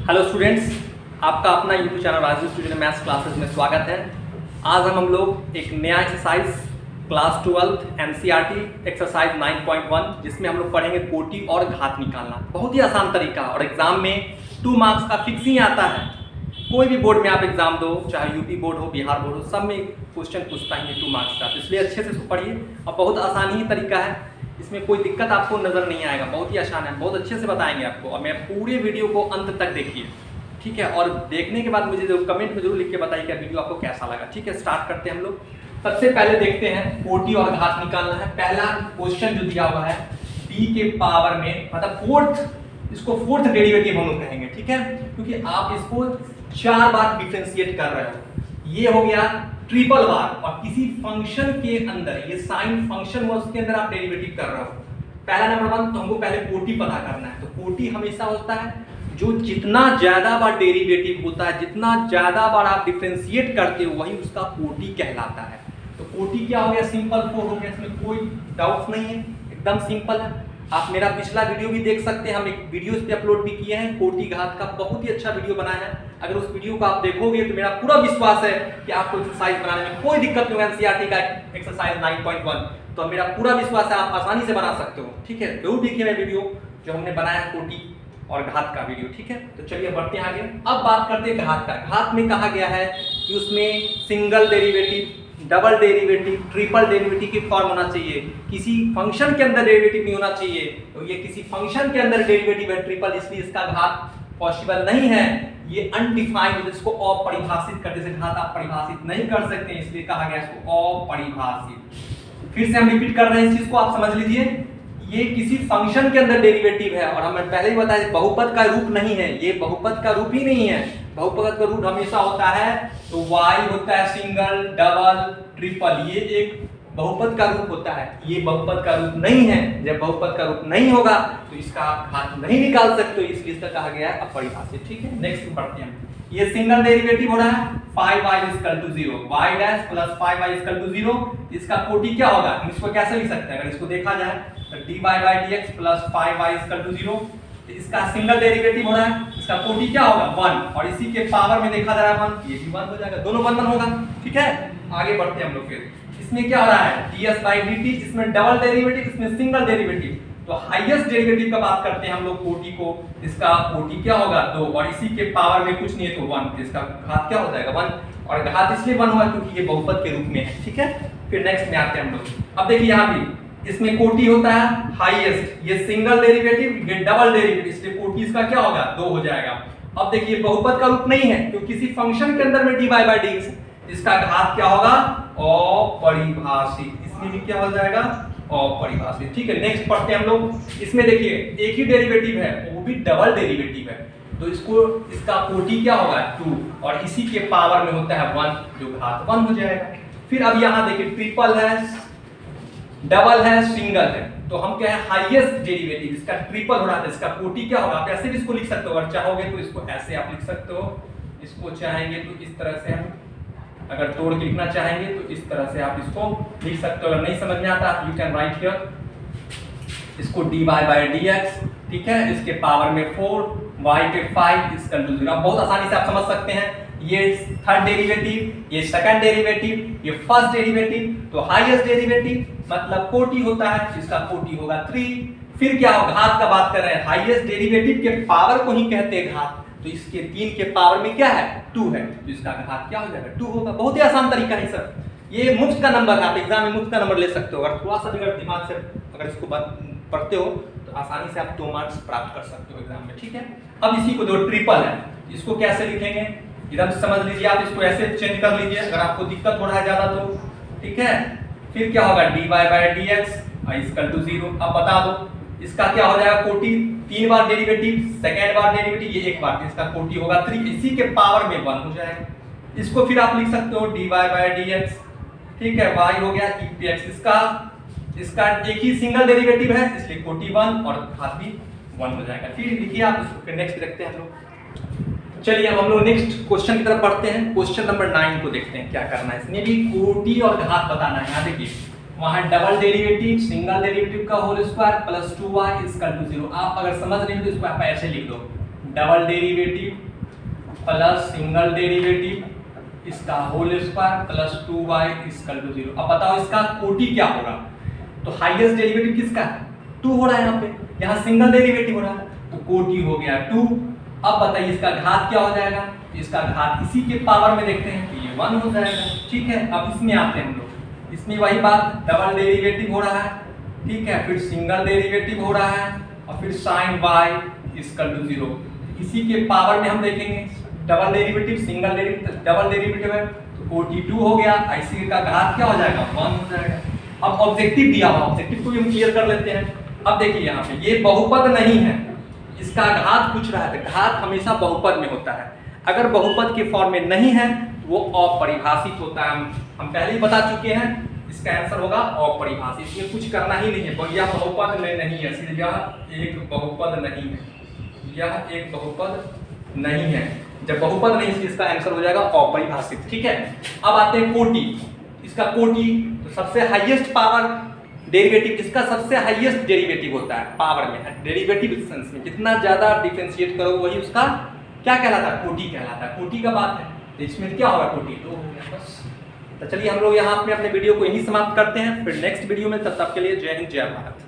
Hello students, आपका अपना YouTube channel Raju student maths classes में स्वागत है। आज हम लोग एक नया एक्सरसाइज क्लास 12 एनसीईआरटी एक्सरसाइज 9.1 जिसमें हम लोग पढ़ेंगे कोटि और घात निकालना। बहुत ही आसान तरीका और एग्जाम में 2 मार्क्स का फिक्स ही आता है। कोई भी बोर्ड में आप एग्जाम दो, चाहे यूपी बोर्ड हो, बिहार बोर्ड हो, सब में क्वेश्चन पूछता है 2 मार्क्स का। तो इसलिए अच्छे से इसको पढ़िए और बहुत आसान ही तरीका है, इसमें कोई दिक्कत आपको नजर नहीं आएगा। बहुत ही आसान है, बहुत अच्छे से बताएंगे आपको। और मैं पूरे वीडियो को अंत तक देखिए, ठीक है। और देखने के बाद मुझे कमेंट में जरूर लिख के बताइए कि वीडियो आपको कैसा लगा। ठीक है, स्टार्ट करते हैं हम लोग। सबसे पहले देखते हैं कोटि और घात निकालना है। पहला क्वेश्चन जो दिया हुआ है b के पावर में, मतलब फोर्थ डेरिवेटिव हम लोग कहेंगे, ठीक है, क्योंकि आप इसको 4 बार डिफरेंशिएट कर रहे हो। ये हो गया ट्रिपल बार, और किसी फंक्शन के अंदर, ये साइन फंक्शन हुआ, उसके अंदर आप डेरिवेटिव कर रहे हो। पहला नंबर 1, तो हमको पहले कोटि पता करना है। तो कोटि हमेशा होता है जो जितना ज्यादा बार डेरिवेटिव होता है, जितना ज्यादा बार आप डिफरेंशिएट करते हो, वही उसका कोटि कहलाता है। तो कोटि क्या हो गया? सिंपल 4 हो गया, इसमें कोई डाउट नहीं है, एकदम सिंपल है। आप मेरा पिछला वीडियो भी देख सकते हैं, हम एक वीडियो इस पे अपलोड भी किए हैं, कोटि घात का बहुत ही अच्छा वीडियो बनाया है। अगर उस वीडियो को आप देखोगे तो मेरा पूरा विश्वास है कि आपको एक्सरसाइज बनाने में कोई दिक्कत नहीं होगा। एनसीईआरटी का एक्सरसाइज 9.1, तो मेरा पूरा विश्वास है आप आसानी से बना सकते हो। ठीक है, जरूर देखिए मेरा वीडियो जो हमने बनाया है कोटि और घात का वीडियो। ठीक है, तो चलिए बढ़ते हैं आगे। अब बात करते हैं घात का। घात में कहा गया है कि उसमें single derivative, double derivative, triple derivative की फॉर्म होना चाहिए। किसी फंक्शन के अंदर डेरिवेटिव नहीं होना चाहिए। तो ये किसी फंक्शन के अंदर डेरिवेटिव है ट्रिपल, इसलिए इसका घात पॉसिबल नहीं है। ये अनडिफाइंड, इसको अपरिभाषित करते से घात आप परिभाषित नहीं कर सकते, इसलिए कहा गया इसको अपरिभाषित। फिर से हम रिपीट कर रहे हैं इस चीज को, आप समझ लीजिए। ये किसी फंक्शन के अंदर डेरिवेटिव है, और हमें पहले ही बताया बहुपद का रूप नहीं है, ये बहुपद का रूप ही नहीं है। बहुपद का रूप हमेशा होता है तो y होता है सिंगल, डबल, ट्रिपल, ये एक बहुपद का रूप होता है। ये बहुपद का रूप नहीं है। जब बहुपद का रूप नहीं होगा तो इसका आप घात नहीं निकाल सकते, इसलिए इसका कहा गया है अपरिभाषित। ठीक है, नेक्स्ट बढ़ते हैं। ये सिंगल डेरिवेटिव हो रहा है 5y = 0, y dash plus 5y = 0। इसका कोटि क्या होगा? हम इसको कैसे लिख सकते हैं? अगर इसको देखा जाए तो dy/dx प्लस 5y = 0। तो इसका सिंगल डेरिवेटिव हो रहा है, इसका कोटि क्या होगा? 1, और इसी के पावर में देखा जा रहा है 1, ये भी 1 हो जाएगा, दोनों 1 1 होगा। ठीक है, आगे बढ़ते हैं हम लोग। फिर इसमें क्या हो रहा है? ds/dt, इसमें डबल डेरिवेटिव, इसमें सिंगल डेरिवेटिव। तो हाईएस्ट डेरिवेटिव का बात करते हैं हम लोग कोटि को। इसका कोटि क्या होगा? 2, और इसी के पावर में कुछ नहीं है तो 1, तो इसका घात क्या हो जाएगा? 1, और घात इसलिए 1 हुआ क्योंकि ये बहुपद के रूप में है। ठीक है, फिर नेक्स्ट में आते हैं हम लोग। अब देखिए यहाँ भी इसमें कोटि होता है हाईएस्ट, ये सिंगल डेरिवेटिव, ये डबल डेरिवेटिव, इसलिए कोटि इसका क्या होगा? 2 हो जाएगा। अब देखिए बहुपद का रूप नहीं है तो किसी फंक्शन के अंदर में dy/dx, इसका घात क्या होगा? अपरिभाषित, इसमें भी क्या हो जाएगा? अपरिभाषित। ठीक है, नेक्स्ट पढ़ते हैं हम लोग। इसमें देखिए एक ही डेरिवेटिव है, वो भी डबल डेरिवेटिव है, तो इसका कोटि क्या होगा? 2, और इसी के पावर में होता है 1, जो घात 1 हो जाएगा। फिर अब यहाँ देखिए ट्रिपल है, डबल है, सिंगल है, तो हम क्या है? हाईएस्ट डेरिवेटिव, इसका ट्रिपल हो रहा है, इसका कोटि क्या होगा? आप ऐसे भी इसको लिख सकते हो, अगर चाहोगे तो इसको ऐसे आप लिख सकते हो, इसको चाहेंगे तो इस तरह से, हम अगर तोड़ के लिखना चाहेंगे तो इस तरह से आप इसको लिख सकते हो। अगर नहीं समझ में आता यू कैन राइट हियर, इसको dy/dx, ठीक है, इसके पावर में 4, y पे 5 = 0। बहुत आसानी से आप समझ सकते हैं, ये थर्ड डेरिवेटिव, ये सेकंड डेरिवेटिव, ये फर्स्ट डेरिवेटिव, तो हाईएस्ट डेरिवेटिव मतलब कोटि होता है, इसका कोटि होगा 3। फिर क्या होगा? घात का बात कर रहे हैं, हाईएस्ट डेरिवेटिव के पावर को ही कहते हैं घात, तो इसके 3 के पावर में क्या है? 2 है, तो इसका घात क्या हो जाएगा? 2 होगा। बहुत ही आसान तरीका है सर, ये मुफ्त का नंबर है, आप एग्जाम में मुफ्त का नंबर ले सकते हो। अगर थोड़ा सा अगर दिमाग से अगर इसको पढ़ते हो तो आसानी से आप 2 मार्क्स प्राप्त कर सकते हो एग्जाम में। ठीक है, अब इसी को जो ट्रिपल है, इसको कैसे लिखेंगे? एकदम समझ लीजिए, आप इसको ऐसे चेंज कर लीजिए अगर आपको दिक्कत हो रहा है ज्यादा तो। ठीक है, फिर क्या होगा? dy/dx = 0। अब बता दो इसका क्या हो जाएगा? कोटि 3 बार डेरिवेटिव, सेकंड बार डेरिवेटिव, ये एक बार, इसका कोटि होगा 3, इसी के पावर में 1 हो जाएगा। इसको फिर आप लिख सकते हो dy/dx, ठीक है, y हो गया e पे x, इसका एक ही सिंगल डेरिवेटिव है, इसलिए कोटि 1 और घात भी 1 हो जाएगा। फिर लिखिए आप इसको, फिर नेक्स्ट देखते हैं हम लोग। चलिए अब हम लोग नेक्स्ट क्वेश्चन की तरफ बढ़ते हैं। क्वेश्चन नंबर 9 को देखते हैं क्या करना है। इसमें भी कोटि और घात बताना है। यहाँ देखिए वहां डबल डेरिवेटिव, सिंगल डेरिवेटिव का होल स्क्वायर प्लस 2y = 0। आप अगर समझ रहे हो तो इसको आप ऐसे लिख दो, double derivative plus single derivative इसका whole square plus 2y equal to 0। अब बताओ इसका कोटि क्या होगा? तो हाईएस्ट डेरिवेटिव किसका है? 2 हो रहा है, यहाँ सिंगल डेरिवेटिव हो रहा है तो कोटि हो गया 2। अब बताइए इसका घात क्या हो जाएगा? इसका घात इसी के पावर में देखते हैं तो ये 1 हो जाएगा। ठीक है, अब इसमें आते हैं हम लोग। इसमें वही बात, डबल डेरिवेटिव हो रहा है, ठीक है, फिर सिंगल डेरिवेटिव हो रहा है और फिर sin y इक्वल टू 0। इसी के पावर में हम देखेंगे double derivative single derivative double derivative है तो कोटि 2 हो गया, इसी का घात क्या हो जाएगा? 1 हो जाएगा। अब ऑब्जेक्टिव दिया हुआ, ऑब्जेक्टिव को भी हम क्लियर कर लेते हैं। अब देखिए यहाँ पे ये बहुपद नहीं है, इसका घात पूछ रहा है, तो घात हमेशा बहुपद में होता है। अगर बहुपद के फॉर्म में नहीं है वो अपरिभाषित होता है। हम पहले ही बता चुके हैं, इसका आंसर होगा अपरिभाषित। इसमें कुछ करना ही नहीं है, यह बहुपद में नहीं है, इसलिए यह एक बहुपद नहीं है, यह एक बहुपद नहीं है। जब बहुपद नहीं इसलिए इसका आंसर हो जाएगा अपरिभाषित। ठीक है, अब आते हैं कोटि। इसका कोटि तो सबसे हाईएस्ट पावर डेरिवेटिव, इसका सबसे हाईएस्ट डेरिवेटिव होता है पावर में, डेरिवेटिव सेंस में जितना ज्यादा डिफरेंशिएट करो वही उसका क्या कहलाता है? कोटि कहलाता है। कोटि का बात है तो इसमें क्या होगा? कोटि 2 हो गया बस। तो चलिए हम लोग यहाँ अपने वीडियो को यहीं समाप्त करते हैं, फिर नेक्स्ट वीडियो में, तब तक के लिए जय हिंद जय भारत।